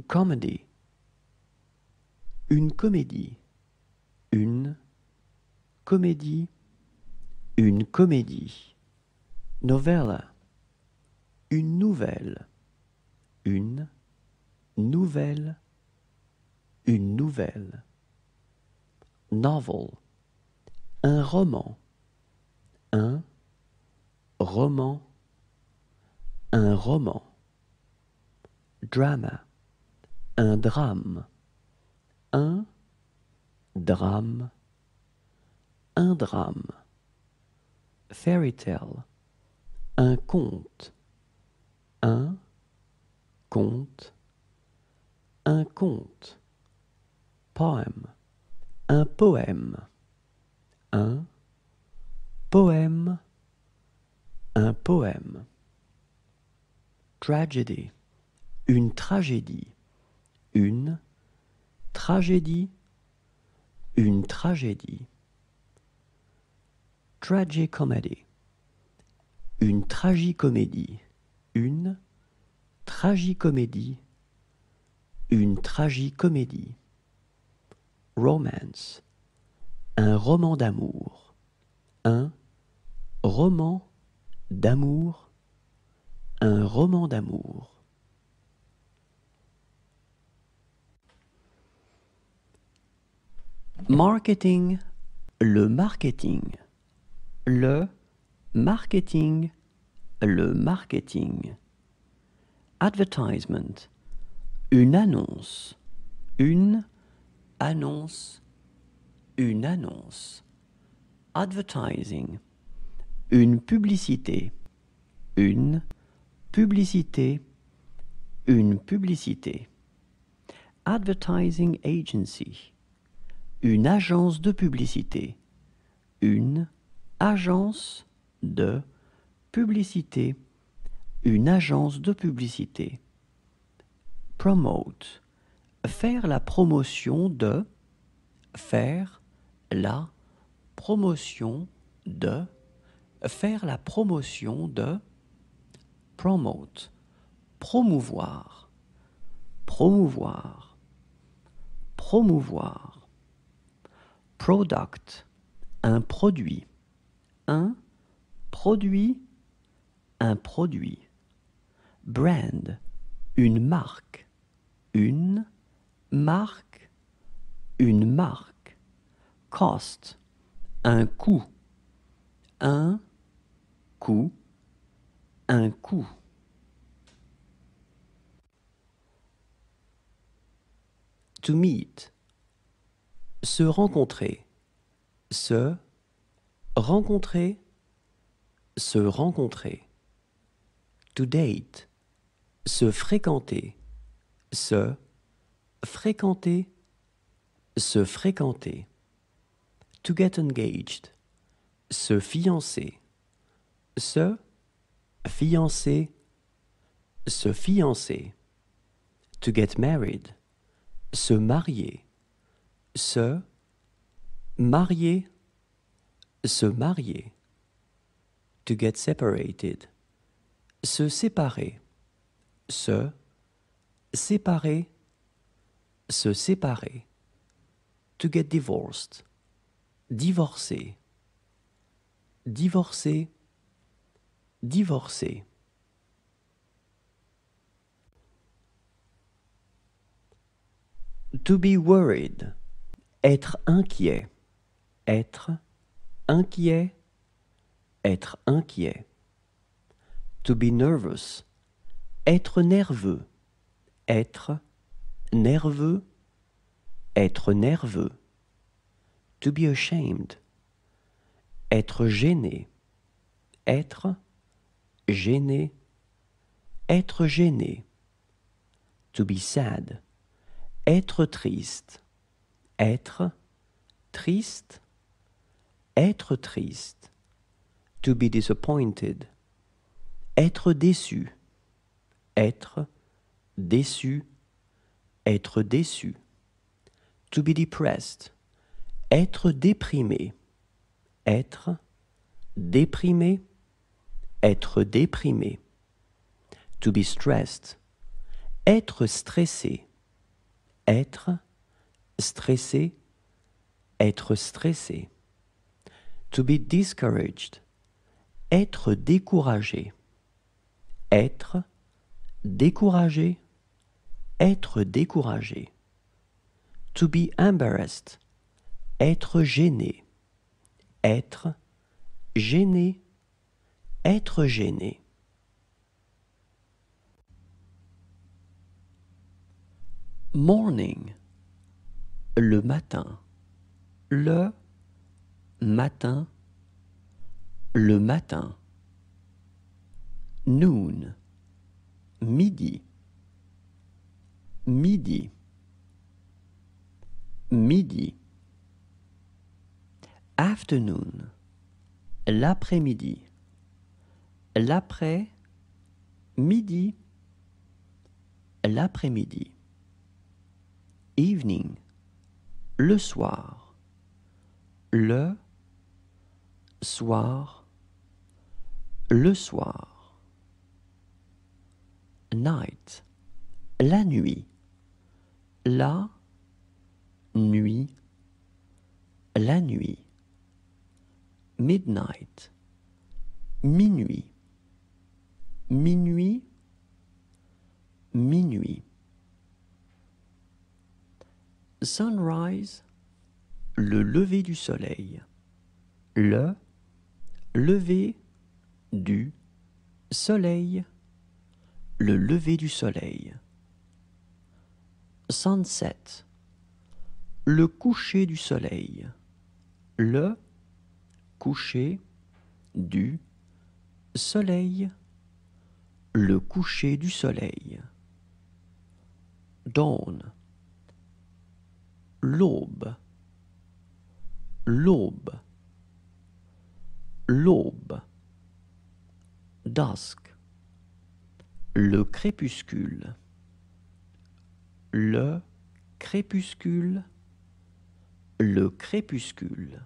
comedy, une comédie, une comédie, une comédie. Novella, une nouvelle, une nouvelle, une nouvelle. Novel, un roman, un roman, un roman. Drama, un drame, un drame, un drame. Fairy tale, un conte, un conte, un conte. Poem, un poème, un poème, un poème. Tragedy, une tragédie, une tragédie, une tragédie. Tragicomedy, une tragicomédie, une tragicomédie, une tragicomédie. Romance, un roman d'amour, un roman d'amour, un roman d'amour. Marketing, le marketing, le marketing, le marketing. Advertisement, une annonce, une annonce, une annonce. Advertising, une publicité, une publicité, une publicité. Advertising agency, une agence de publicité, une agence de publicité, une agence de publicité. Promote, faire la promotion de, faire la promotion de, faire la promotion de. Promote, promouvoir, promouvoir, promouvoir. Product, un produit, un produit, un produit. Brand, une marque, une marque, une marque. Cost, un coût, un coût, un coût. To meet, se rencontrer, se rencontrer, se rencontrer. To date, se fréquenter, se fréquenter, se fréquenter. To get engaged, se fiancer, se fiancer, se fiancer. To get married, se marier, se marier, se marier. To get separated, se séparer, se séparer, se séparer. To get divorced, divorcer, divorcer, divorcer. To be worried, être inquiet, être inquiet, être inquiet. To be nervous, être nerveux, être nerveux, être nerveux. To be ashamed, être gêné, être gêné, être gêné. To be sad, être triste, être triste, être triste. To be disappointed, être déçu, être déçu, être déçu. To be depressed, être déprimé, être déprimé, être déprimé. To be stressed, être stressé, être, stressé, être stressé. To be discouraged, être découragé. Être découragé, être découragé. To be embarrassed, être gêné. Être gêné, être gêné. Morning, le matin. Le matin, le matin. Noon, midi. Midi, midi. Afternoon, l'après-midi. L'après-midi, l'après-midi. Evening, le soir. Le soir, le soir. Night, la nuit. La nuit, la nuit. Midnight, minuit. Minuit, minuit. Sunrise, le lever du soleil. Le lever du soleil. Le lever du soleil. Sunset, le coucher du soleil. Le coucher du soleil. Le coucher du soleil. Dawn, l'aube. L'aube, l'aube. Dusk, le crépuscule. Le crépuscule, le crépuscule.